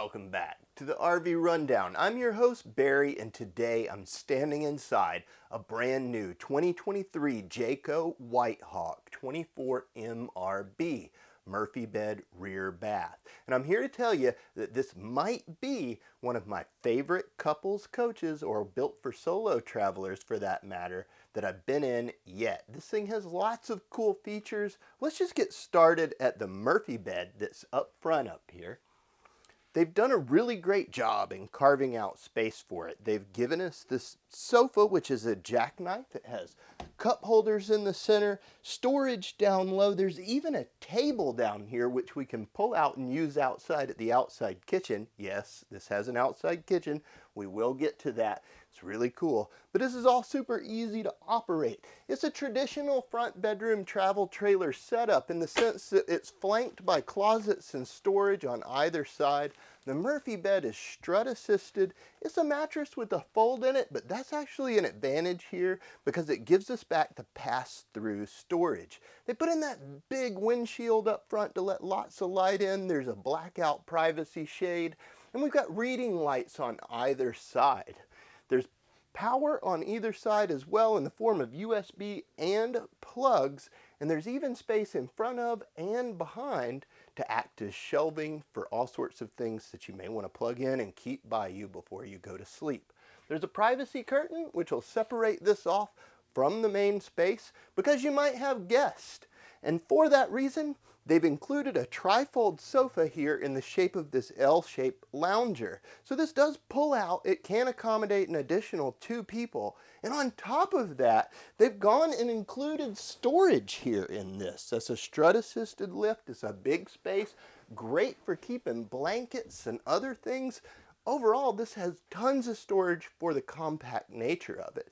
Welcome back to the RV Rundown. I'm your host Barry, and today I'm standing inside a brand new 2023 Jayco White Hawk 24 MRB Murphy bed rear bath. And I'm here to tell you that this might be one of my favorite couples coaches, or built for solo travelers for that matter, that I've been in yet. This thing has lots of cool features. Let's just get started at the Murphy bed that's up front up here. They've done a really great job in carving out space for it. They've given us this sofa, which is a jackknife. It has cup holders in the center, storage down low. There's even a table down here, which we can pull out and use outside at the outside kitchen. Yes, this has an outside kitchen. We will get to that. It's really cool. But this is all super easy to operate. It's a traditional front bedroom travel trailer setup in the sense that it's flanked by closets and storage on either side. The Murphy bed is strut assisted. It's a mattress with a fold in it, but that's actually an advantage here because it gives us back the pass-through storage. They put in that big windshield up front to let lots of light in. There's a blackout privacy shade, and we've got reading lights on either side. There's power on either side as well in the form of USB and plugs, and there's even space in front of and behind to act as shelving for all sorts of things that you may want to plug in and keep by you before you go to sleep. There's a privacy curtain which will separate this off from the main space because you might have guests, and for that reason they've included a trifold sofa here in the shape of this L-shaped lounger. So this does pull out. It can accommodate an additional 2 people. And on top of that, they've gone and included storage here in this. That's a strut-assisted lift. It's a big space, great for keeping blankets and other things. Overall, this has tons of storage for the compact nature of it.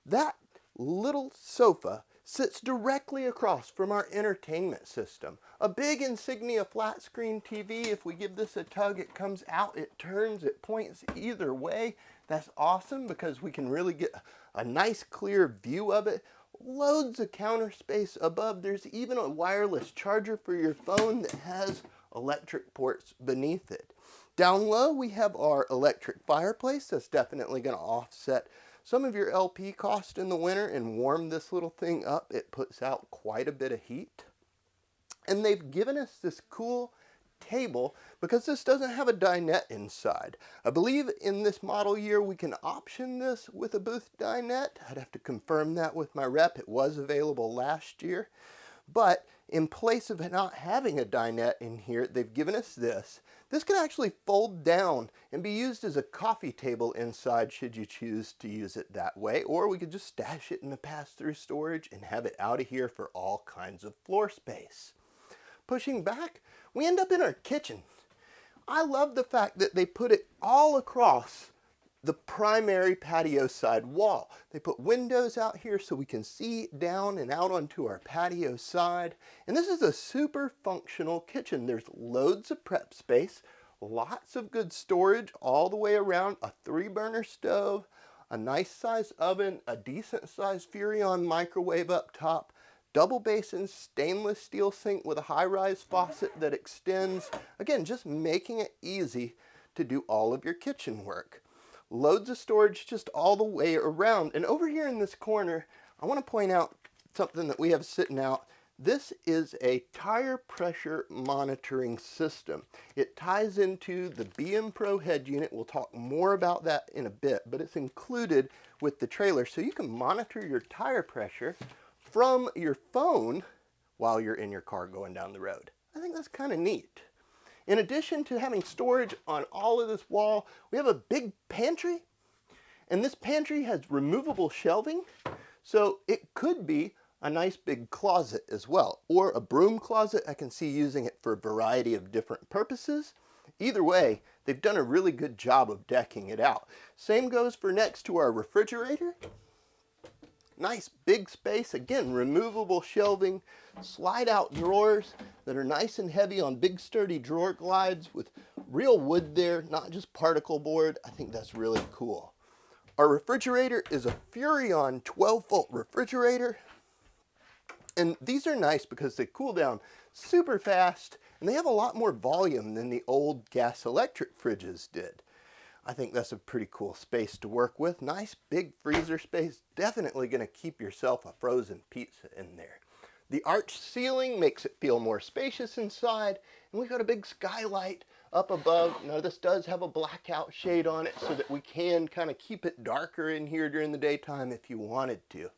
That little sofa sits directly across from our entertainment system. A big Insignia flat screen TV. If we give this a tug, it comes out, it turns, it points either way. That's awesome because we can really get a nice clear view of it. Loads of counter space above. There's even a wireless charger for your phone that has electric ports beneath it. Down low we have our electric fireplace. That's definitely going to offset some of your LP cost in the winter and warm this little thing up. It puts out quite a bit of heat. And they've given us this cool table because this doesn't have a dinette inside. I believe in this model year we can option this with a booth dinette. I'd have to confirm that with my rep. It was available last year. But in place of not having a dinette in here, they've given us this. This can actually fold down and be used as a coffee table inside should you choose to use it that way. Or we could just stash it in the pass-through storage and have it out of here for all kinds of floor space. Pushing back, we end up in our kitchen. I love the fact that they put it all across the primary patio side wall. They put windows out here so we can see down and out onto our patio side. And this is a super functional kitchen. There's loads of prep space, lots of good storage all the way around, a 3-burner stove, a nice size oven, a decent size Furrion microwave up top, double basin stainless steel sink with a high-rise faucet that extends. Again, just making it easy to do all of your kitchen work. Loads of storage just all the way around. And over here in this corner, I want to point out something that we have sitting out. This is a tire pressure monitoring system. It ties into the BM Pro head unit. We'll talk more about that in a bit, but it's included with the trailer. So you can monitor your tire pressure from your phone while you're in your car going down the road. I think that's kind of neat. In addition to having storage on all of this wall, we have a big pantry, and this pantry has removable shelving, so it could be a nice big closet as well, or a broom closet. I can see using it for a variety of different purposes. Either way, they've done a really good job of decking it out. Same goes for next to our refrigerator. Nice big space, again, removable shelving, slide out drawers that are nice and heavy on big sturdy drawer glides with real wood there, not just particle board. I think that's really cool. Our refrigerator is a Furrion 12-volt refrigerator. And these are nice because they cool down super fast and they have a lot more volume than the old gas electric fridges did. I think that's a pretty cool space to work with. Nice big freezer space. Definitely going to keep yourself a frozen pizza in there. The arched ceiling makes it feel more spacious inside. And we've got a big skylight up above. Now this does have a blackout shade on it so that we can kind of keep it darker in here during the daytime if you wanted to.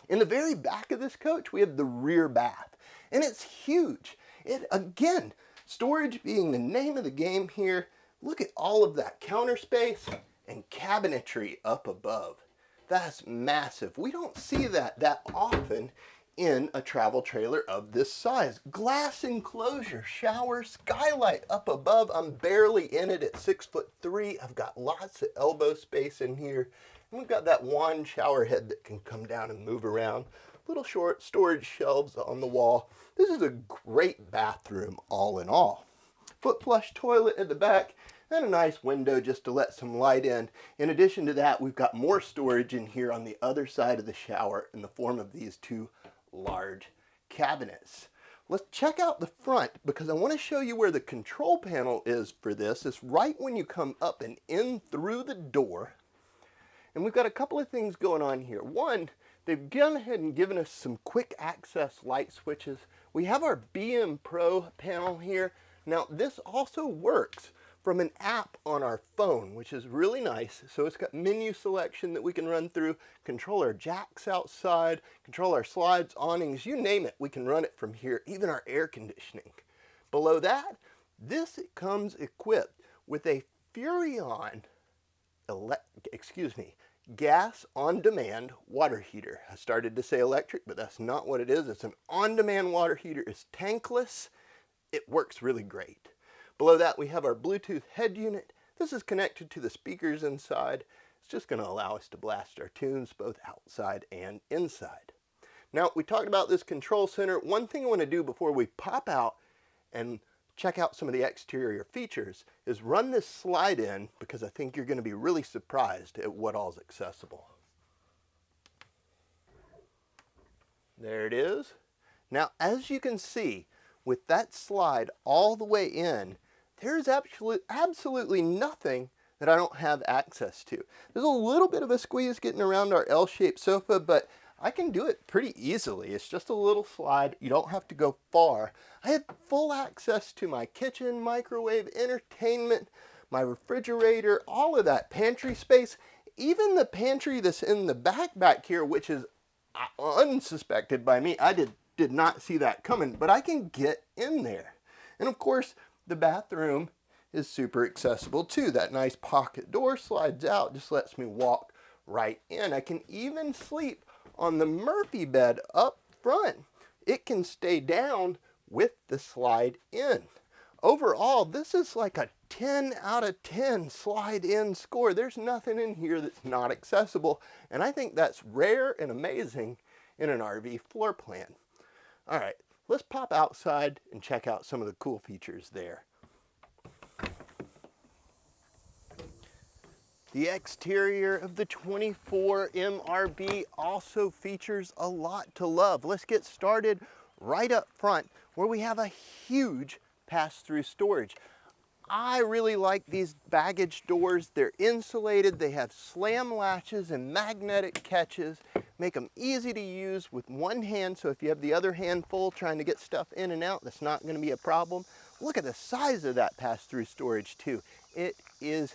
In the very back of this coach, we have the rear bath, and it's huge. It, again, storage being the name of the game here. Look at all of that counter space and cabinetry up above. That's massive. We don't see that often in a travel trailer of this size. Glass enclosure, shower, skylight up above. I'm barely in it at 6'3". I've got lots of elbow space in here. And we've got that wand shower head that can come down and move around. Little short storage shelves on the wall. This is a great bathroom all in all. Foot flush toilet at the back and a nice window just to let some light in. In addition to that, we've got more storage in here on the other side of the shower in the form of these two large cabinets. Let's check out the front because I want to show you where the control panel is for this. It's right when you come up and in through the door. And we've got a couple of things going on here. One, they've gone ahead and given us some quick access light switches. We have our BM Pro panel here. Now this also works from an app on our phone, which is really nice. So it's got menu selection that we can run through, control our jacks outside, control our slides, awnings, you name it, we can run it from here, even our air conditioning. Below that, this comes equipped with a Furrion gas on-demand water heater. I started to say electric, but that's not what it is. It's an on-demand water heater. It's tankless. It works really great. Below that, we have our Bluetooth head unit. This is connected to the speakers inside. It's just going to allow us to blast our tunes both outside and inside. Now, we talked about this control center. One thing I want to do before we pop out and check out some of the exterior features is run this slide in because I think you're going to be really surprised at what all's accessible. There it is. Now, as you can see, with that slide all the way in, there's absolutely nothing that I don't have access to. There's a little bit of a squeeze getting around our L-shaped sofa, but I can do it pretty easily. It's just a little slide. You don't have to go far. I have full access to my kitchen, microwave, entertainment, my refrigerator, all of that pantry space, even the pantry that's in the back here, which is unsuspected by me. I did not see that coming, but I can get in there. And of course, the bathroom is super accessible too. That nice pocket door slides out, just lets me walk right in. I can even sleep on the Murphy bed up front. It can stay down with the slide in. Overall, this is like a 10 out of 10 slide in score. There's nothing in here that's not accessible, and I think that's rare and amazing in an RV floor plan. All right, let's pop outside and check out some of the cool features there. The exterior of the 24 MRB also features a lot to love. Let's get started right up front where we have a huge pass-through storage. I really like these baggage doors. They're insulated, they have slam latches and magnetic catches, make them easy to use with one hand, so if you have the other hand full trying to get stuff in and out, that's not going to be a problem. Look at the size of that pass-through storage too. It is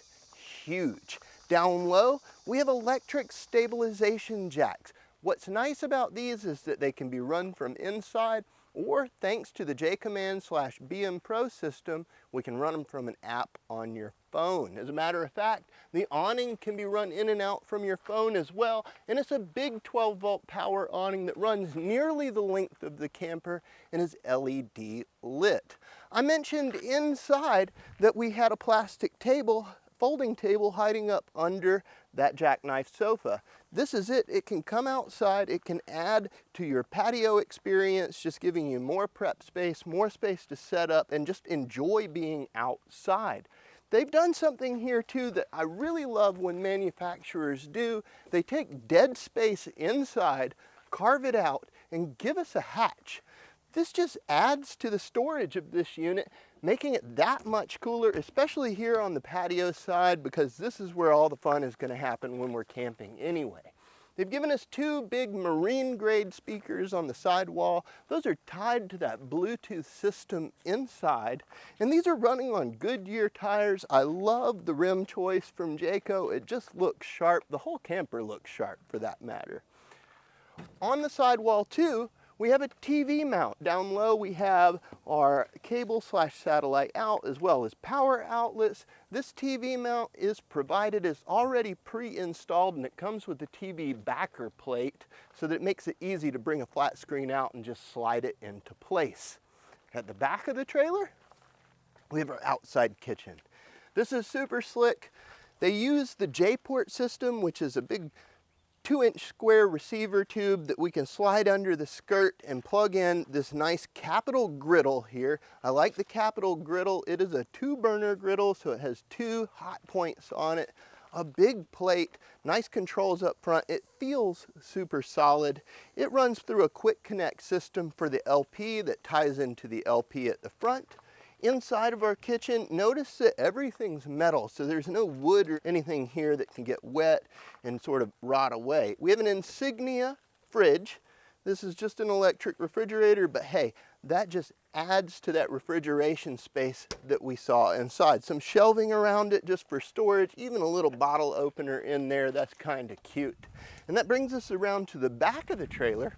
huge. Down low, we have electric stabilization jacks. What's nice about these is that they can be run from inside, or thanks to the Jayco/BM Pro system, we can run them from an app on your phone. As a matter of fact, the awning can be run in and out from your phone as well, and it's a big 12-volt power awning that runs nearly the length of the camper and is LED lit. I mentioned inside that we had a plastic table, folding table hiding up under that jackknife sofa. This is it. It can come outside. It can add to your patio experience, just giving you more prep space, more space to set up, and just enjoy being outside. They've done something here too that I really love when manufacturers do. They take dead space inside, carve it out, and give us a hatch. This just adds to the storage of this unit, making it that much cooler, especially here on the patio side, because this is where all the fun is going to happen when we're camping anyway. They've given us two big marine grade speakers on the sidewall. Those are tied to that Bluetooth system inside, and these are running on Goodyear tires. I love the rim choice from Jayco. It just looks sharp. The whole camper looks sharp for that matter. On the sidewall too, we have a TV mount. Down low we have our cable/satellite out, as well as power outlets. This TV mount is provided as already pre-installed, and it comes with the TV backer plate so that it makes it easy to bring a flat screen out and just slide it into place. At the back of the trailer, we have our outside kitchen. This is super slick. They use the J-port system, which is a big 2-inch square receiver tube that we can slide under the skirt and plug in this nice capital griddle here. I like the capital griddle. It is a 2-burner griddle, so it has 2 hot points on it. A big plate, nice controls up front. It feels super solid. It runs through a quick connect system for the LP that ties into the LP at the front. Inside of our kitchen, notice that everything's metal, so there's no wood or anything here that can get wet and sort of rot away. We have an Insignia fridge. This is just an electric refrigerator, but hey, that just adds to that refrigeration space that we saw inside. Some shelving around it just for storage, even a little bottle opener in there. That's kind of cute. And that brings us around to the back of the trailer,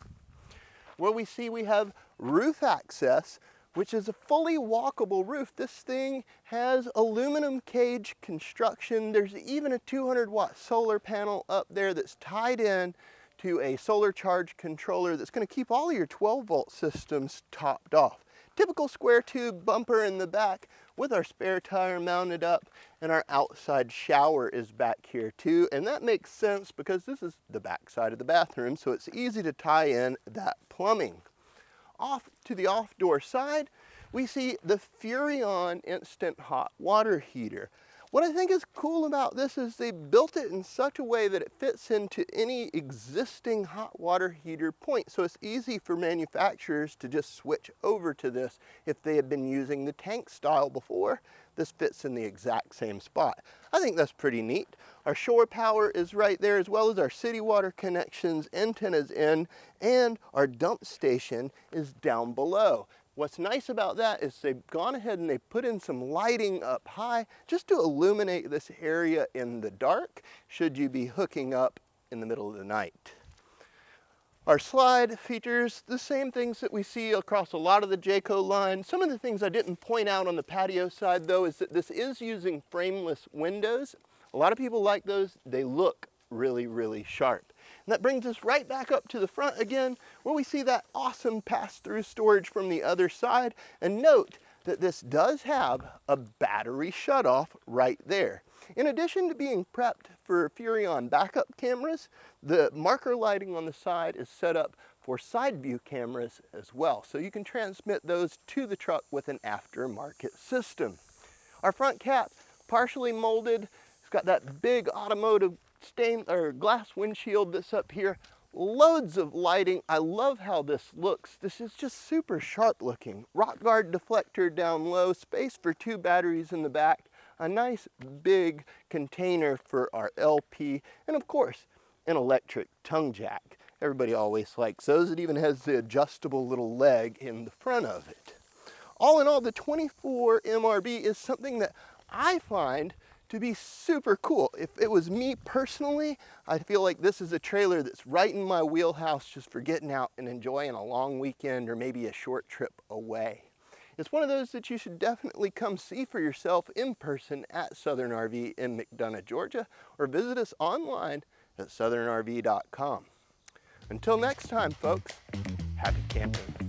where we see we have roof access, which is a fully walkable roof. This thing has aluminum cage construction. There's even a 200-watt solar panel up there that's tied in to a solar charge controller that's going to keep all of your 12-volt systems topped off. Typical square tube bumper in the back with our spare tire mounted up, and our outside shower is back here too. And that makes sense because this is the back side of the bathroom, so it's easy to tie in that plumbing. Off to the off-door side, we see the Furrion instant hot water heater. What I think is cool about this is they built it in such a way that it fits into any existing hot water heater point. So it's easy for manufacturers to just switch over to this if they had been using the tank style before. This fits in the exact same spot. I think that's pretty neat. Our shore power is right there, as well as our city water connections, antennas in, and our dump station is down below. What's nice about that is they've gone ahead and they put in some lighting up high just to illuminate this area in the dark, should you be hooking up in the middle of the night. Our slide features the same things that we see across a lot of the Jayco line. Some of the things I didn't point out on the patio side though is that this is using frameless windows. A lot of people like those. They look really, really sharp. And that brings us right back up to the front again, where we see that awesome pass-through storage from the other side. And note that this does have a battery shutoff right there. In addition to being prepped for Furrion backup cameras, the marker lighting on the side is set up for side view cameras as well. So you can transmit those to the truck with an aftermarket system. Our front cap, partially molded. It's got that big automotive glass windshield that's up here. Loads of lighting. I love how this looks. This is just super sharp looking. Rock guard deflector down low, space for 2 batteries in the back, a nice big container for our LP, and of course, an electric tongue jack. Everybody always likes those. It even has the adjustable little leg in the front of it. All in all, the 24 MRB is something that I find to be super cool. If it was me personally, I feel like this is a trailer that's right in my wheelhouse just for getting out and enjoying a long weekend or maybe a short trip away. It's one of those that you should definitely come see for yourself in person at Southern RV in McDonough, Georgia, or visit us online at southernrv.com. Until next time, folks, happy camping.